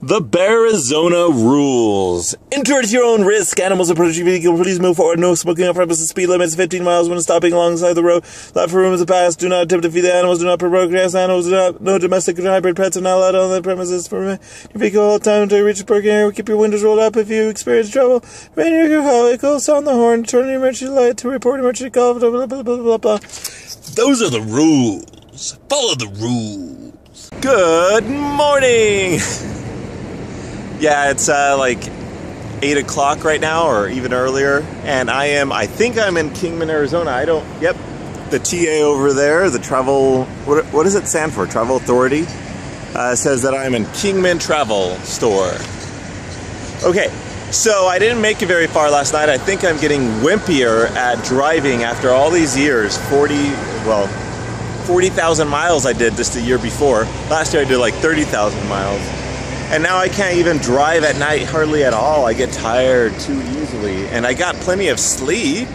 The Bearizona rules. Enter at your own risk. Animals approaching vehicle, please move forward. No smoking off premises. Speed limits 15 miles when stopping alongside the road. Allow for room to pass. Do not attempt to feed the animals. Do not provoke animals. No domestic or hybrid pets are not allowed on the premises. For your vehicle all the time until you reach the parking area. Keep your windows rolled up if you experience trouble. Remain in your vehicle. Sound the horn. Turn on your emergency light to report emergency call. Blah, blah, blah, blah, blah, blah. Those are the rules. Follow the rules. Good morning. Yeah, it's like 8 o'clock right now, or even earlier, and I think I'm in Kingman, Arizona. Yep, the TA over there, the travel, what does it stand for? Travel Authority, says that I'm in Kingman Travel Store. Okay, so I didn't make it very far last night. I think I'm getting wimpier at driving after all these years. 40,000 miles I did just the year before. Last year I did like 30,000 miles. And now I can't even drive at night hardly at all. I get tired too easily. And I got plenty of sleep.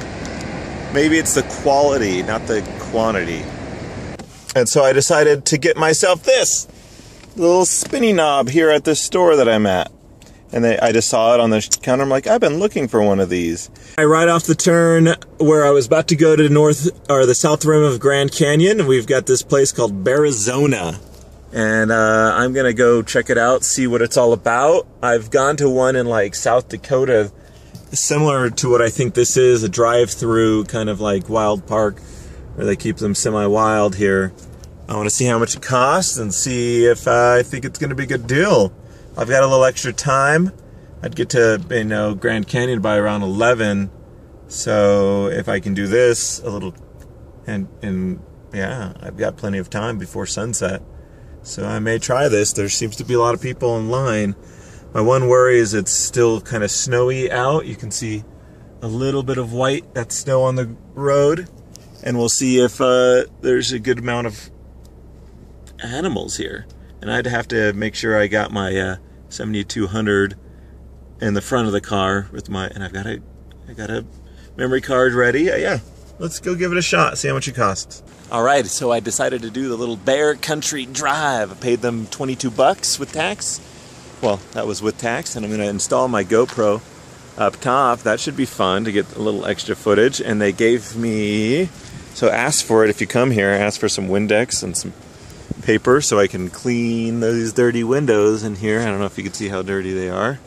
Maybe it's the quality, not the quantity. And so I decided to get myself this little spinny knob here at this store that I'm at. And I just saw it on the counter. I'm like, I've been looking for one of these. I ride off the turn where I was about to go to the south rim of Grand Canyon. And we've got this place called Bearizona. And I'm gonna go check it out, see what it's all about. I've gone to one in like South Dakota, similar to what I think this is, a drive-through kind of like wild park where they keep them semi-wild here. I want to see how much it costs and see if I think it's gonna be a good deal. I've got a little extra time. I'd get to Grand Canyon by around 11, so if I can do this a little, and yeah, I've got plenty of time before sunset. So I may try this. There seems to be a lot of people in line. My one worry is it's still kind of snowy out. You can see a little bit of white, that's snow on the road. And we'll see if there's a good amount of animals here. And I'd have to make sure I got my 7200 in the front of the car with and I got a memory card ready. Yeah, let's go give it a shot, see how much it costs. All right, so I decided to do the little Bear Country Drive. I paid them 22 bucks with tax. Well, that was with tax, and I'm gonna install my GoPro up top. That should be fun to get a little extra footage. And they gave me, so ask for it if you come here, ask for some Windex and some paper so I can clean those dirty windows in here. I don't know if you can see how dirty they are.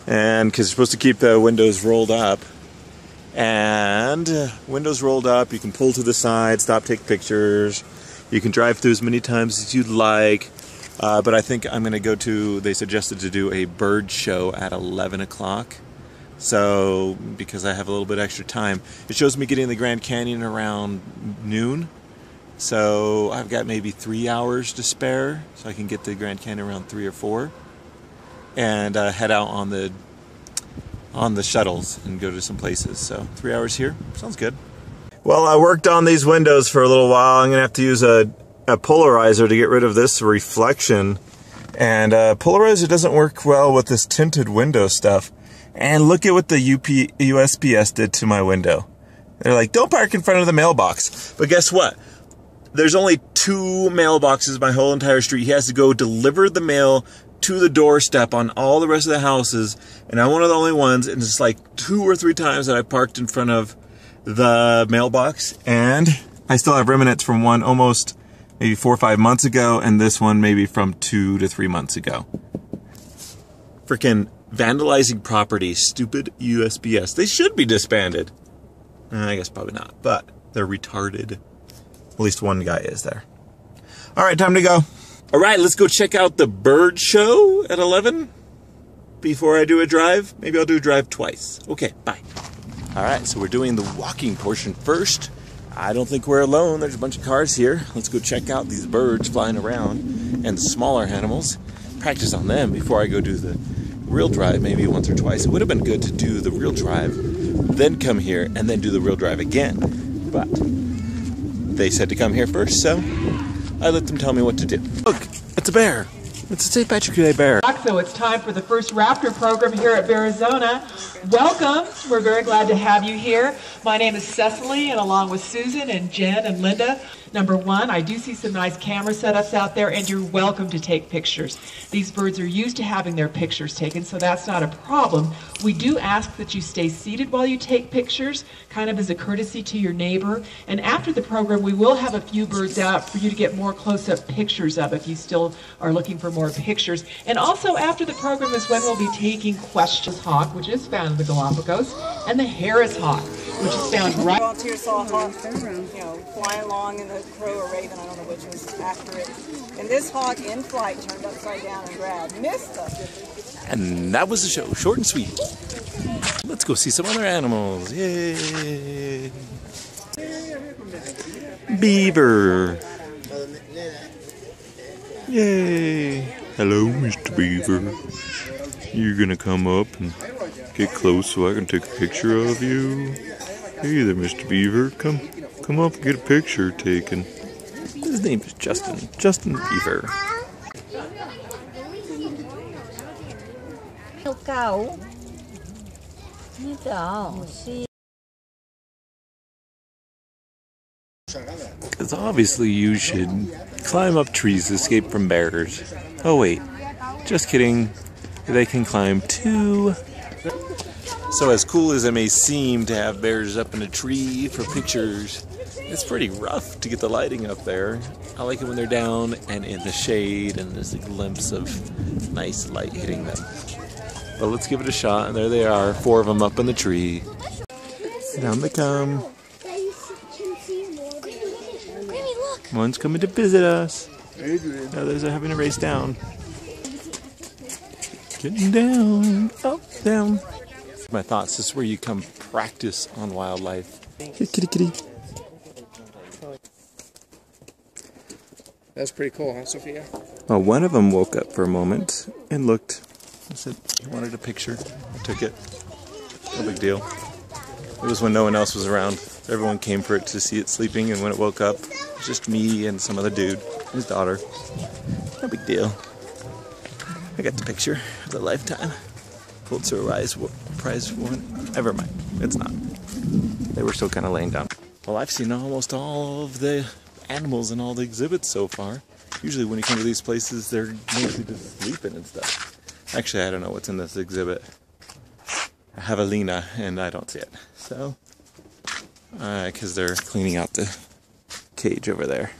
And because you're supposed to keep the windows rolled up. And windows rolled up, you can pull to the side, stop, take pictures. You can drive through as many times as you'd like. But I think I'm going to they suggested to do a bird show at 11 o'clock. So, because I have a little bit extra time. It shows me getting the Grand Canyon around noon. So I've got maybe 3 hours to spare. So I can get to the Grand Canyon around 3 or 4. And head out on the shuttles and go to some places. So 3 hours here, sounds good. Well, I worked on these windows for a little while. I'm gonna have to use a polarizer to get rid of this reflection. And polarizer doesn't work well with this tinted window stuff. And look at what the USPS did to my window. They're like, don't park in front of the mailbox. But guess what? There's only 2 mailboxes my whole entire street. He has to go deliver the mail to the doorstep on all the rest of the houses, and I'm one of the only ones, and it's like 2 or 3 times that I parked in front of the mailbox, and I still have remnants from one almost maybe 4 or 5 months ago, and this one maybe from 2 to 3 months ago. Freaking vandalizing property, stupid USPS. They should be disbanded. I guess probably not, but they're retarded. At least one guy is there. All right, time to go. All right, let's go check out the bird show at 11 before I do a drive. Maybe I'll do a drive twice. Okay, bye. All right, so we're doing the walking portion first. I don't think we're alone. There's a bunch of cars here. Let's go check out these birds flying around and the smaller animals. Practice on them before I go do the real drive, maybe once or twice. It would have been good to do the real drive, then come here, and then do the real drive again. But they said to come here first, so I let them tell me what to do. Look, it's a bear. It's a St. Patrick's Day bear. So it's time for the first Raptor program here at Bearizona. Welcome. We're very glad to have you here. My name is Cecily, and along with Susan and Jen and Linda, Number one, I do see some nice camera setups out there, and you're welcome to take pictures. These birds are used to having their pictures taken, so that's not a problem. We do ask that you stay seated while you take pictures, kind of as a courtesy to your neighbor. And after the program, we will have a few birds out for you to get more close-up pictures of if you still are looking for more pictures. And also after the program is when we'll be taking questions. Hawk, which is found in the Galapagos, and the Harris hawk, which is found right. Volunteers saw a hawk, flying along, and the crow or raven, I don't know which was after it. And this hawk in flight turned upside down and grabbed, missed us. And that was the show, short and sweet. Let's go see some other animals. Yay! Beaver. Yay! Hello, Mr. Beaver. You're gonna come up and get close so I can take a picture of you. Hey there, Mr. Beaver. Come up and get a picture taken. His name is Justin. Justin Beaver. Because obviously you should climb up trees to escape from bears. Oh wait, just kidding. They can climb too. So as cool as it may seem to have bears up in a tree for pictures, it's pretty rough to get the lighting up there. I like it when they're down and in the shade and there's a glimpse of nice light hitting them. But let's give it a shot, and there they are, 4 of them up in the tree. Down they come. One's coming to visit us. Others are having to race down. Getting down, up, down. My thoughts, this is where you come practice on wildlife. Kitty, kitty, kitty. That's pretty cool, huh, Sophia? Well, one of them woke up for a moment and looked. I said he wanted a picture. I took it. No big deal. It was when no one else was around. Everyone came for it to see it sleeping, and when it woke up, it was just me and some other dude, his daughter. No big deal. I got the picture of the lifetime. Pulitzer Prize one. Never mind. It's not. They were still kind of laying down. Well, I've seen almost all of the animals in all the exhibits so far. Usually when you come to these places, they're mostly just sleeping and stuff. Actually, I don't know what's in this exhibit. I have a Lena, and I don't see it. So, because they're cleaning out the cage over there.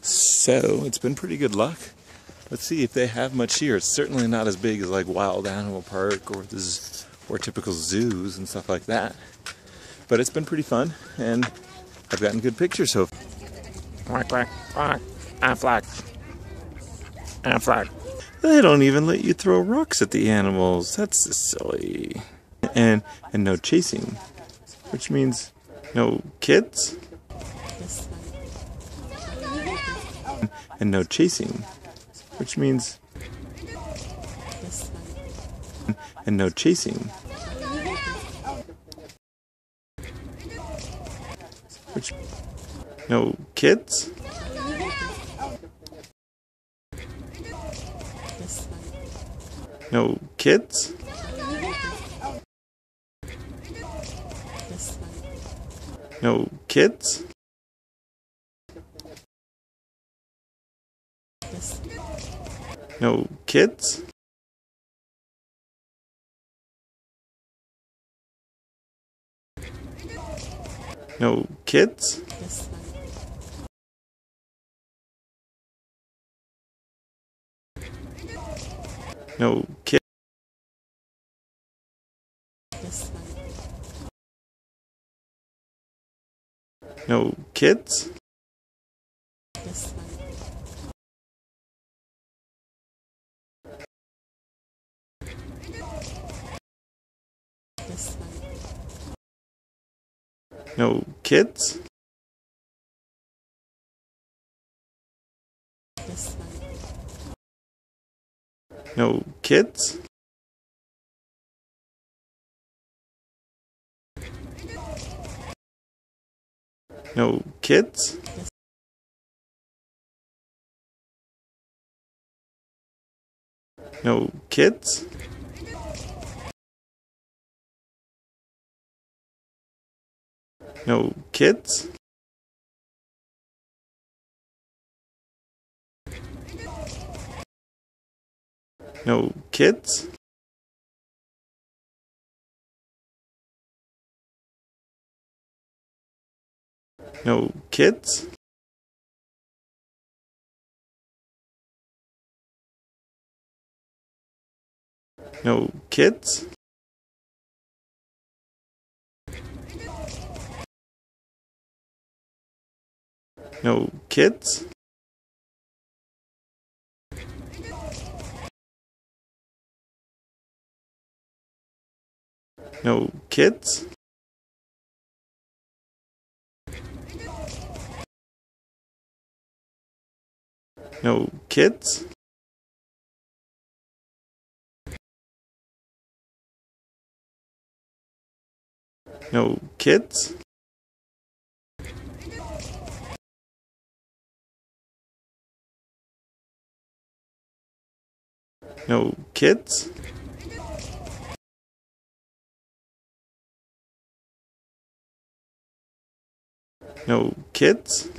So, it's been pretty good luck. Let's see if they have much here. It's certainly not as big as like Wild Animal Park or typical zoos and stuff like that. But it's been pretty fun, and I've gotten good pictures so far. Quack, quack, quack. Aflac. Aflac. They don't even let you throw rocks at the animals. That's just silly. And no chasing, which means no kids. And no chasing, which means and no chasing, which no kids. No kids? No kids? No kids? No kids? No kids? No kids? No kids? No kids? No kids? No kids? No kids? No kids? No kids? No kids? No kids? No kids? No kids? No kids? No kids? No kids?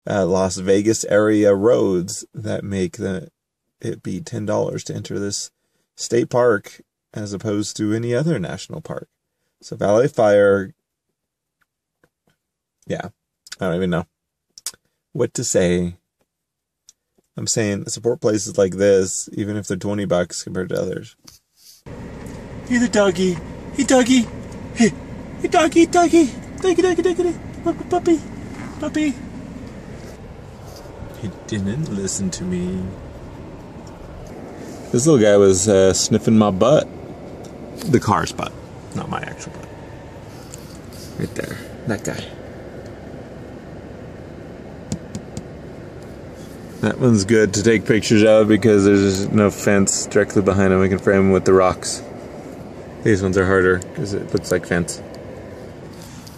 Las Vegas area roads that make it be $10 to enter this state park as opposed to any other national park. So Valley Fire, yeah, I don't even know what to say. I'm saying support places like this, even if they're $20 compared to others. Hey, the doggy. Hey, doggy. Hey, doggy, doggy. Doggy, doggy, doggy. Puppy, puppy. He didn't listen to me. This little guy was sniffing my butt. The car's butt, not my actual butt. Right there, that guy. That one's good to take pictures of because there's no fence directly behind him. We can frame him with the rocks. These ones are harder because it looks like fence.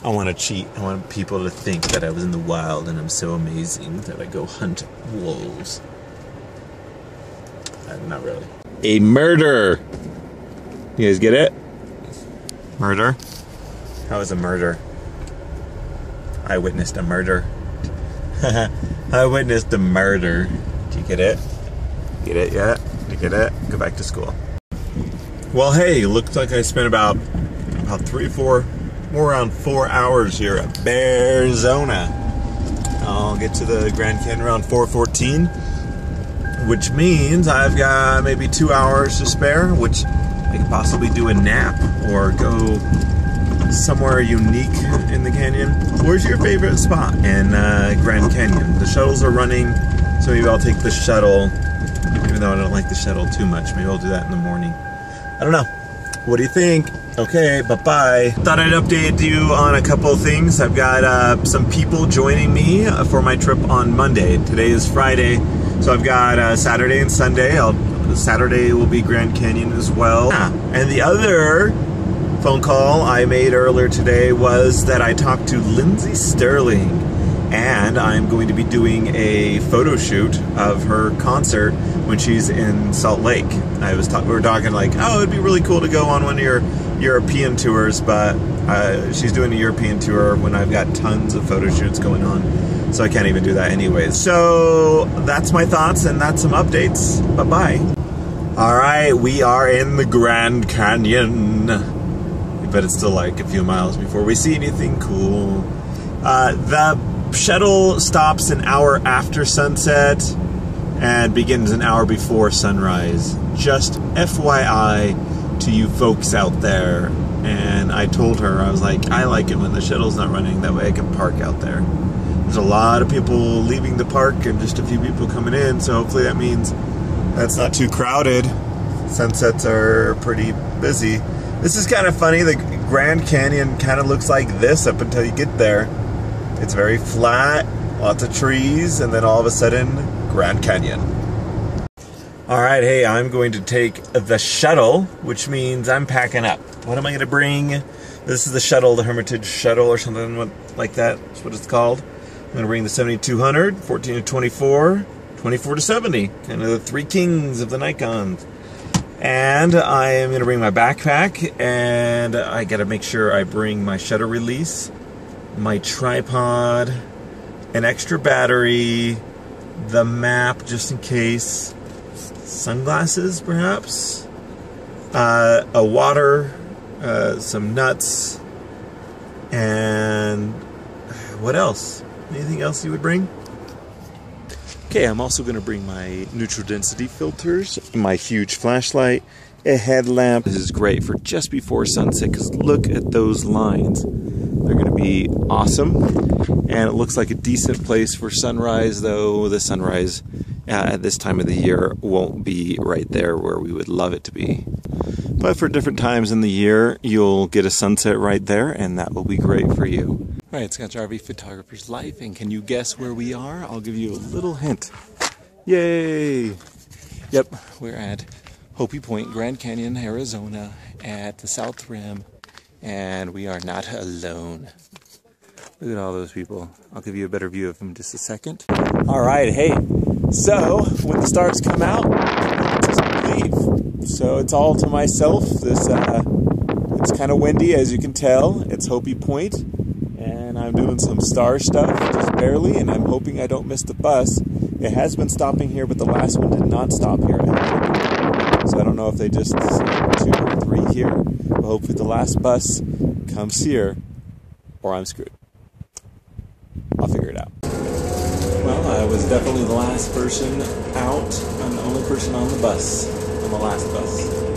I want to cheat. I want people to think that I was in the wild and I'm so amazing that I go hunt wolves. Not really. A murder! You guys get it? Murder? How is a murder? I witnessed a murder. I witnessed a murder. Do you get it? Get it yet? Do you get it? Go back to school. Well, hey, looks like I spent about more around 4 hours here at Bearizona. I'll get to the Grand Canyon around 4:14, which means I've got maybe 2 hours to spare, which I could possibly do a nap or go somewhere unique in the canyon. Where's your favorite spot in Grand Canyon? The shuttles are running, so maybe I'll take the shuttle, even though I don't like the shuttle too much. Maybe I'll do that in the morning. I don't know. What do you think? Okay, bye-bye. Thought I'd update you on a couple of things. I've got some people joining me for my trip on Monday. Today is Friday, so I've got Saturday and Sunday. Saturday will be Grand Canyon as well. And the other phone call I made earlier today was that I talked to Lindsay Sterling, and I'm going to be doing a photo shoot of her concert when she's in Salt Lake. We were talking like, oh, it'd be really cool to go on one of your European tours, but she's doing a European tour when I've got tons of photo shoots going on, so I can't even do that anyways. So that's my thoughts, and that's some updates. Bye-bye. All right, we are in the Grand Canyon, but it's still like a few miles before we see anything cool. The shuttle stops an hour after sunset and begins an hour before sunrise. Just FYI to you folks out there. And I told her, I was like, I like it when the shuttle's not running, that way I can park out there. There's a lot of people leaving the park and just a few people coming in, so hopefully that means that's not too crowded. Sunsets are pretty busy. This is kind of funny. The Grand Canyon kind of looks like this up until you get there. It's very flat, lots of trees, and then all of a sudden, Grand Canyon. All right, hey, I'm going to take the shuttle, which means I'm packing up. What am I going to bring? This is the shuttle, the Hermitage shuttle or something like that. That's what it's called. I'm going to bring the 7200, 14 to 24, 24 to 70, kind of the three kings of the Nikons. And I am going to bring my backpack, and I got to make sure I bring my shutter release, my tripod, an extra battery, the map just in case, sunglasses perhaps, a water, some nuts, and what else? Anything else you would bring? Okay, I'm also going to bring my neutral density filters, my huge flashlight, a headlamp. This is great for just before sunset because look at those lines. They're going to be awesome. And it looks like a decent place for sunrise, though the sunrise at this time of the year won't be right there where we would love it to be. But for different times in the year, you'll get a sunset right there, and that will be great for you. All right, Scott JARVIE Photographer's Life, and can you guess where we are? I'll give you a little hint. Yay! Yep, we're at Hopi Point, Grand Canyon, Arizona, at the South Rim, and we are not alone. Look at all those people. I'll give you a better view of them in just a second. All right, hey, so when the stars come out, just leave. So it's all to myself. It's kind of windy, as you can tell. It's Hopi Point. And I'm I'm doing some star stuff, just barely, and I'm hoping I don't miss the bus. It has been stopping here, but the last one did not stop here. So I don't know if they just sent 2 or 3 here. But hopefully the last bus comes here, or I'm screwed. I'll figure it out. Well, I was definitely the last person out. I'm the only person on the bus, on the last bus.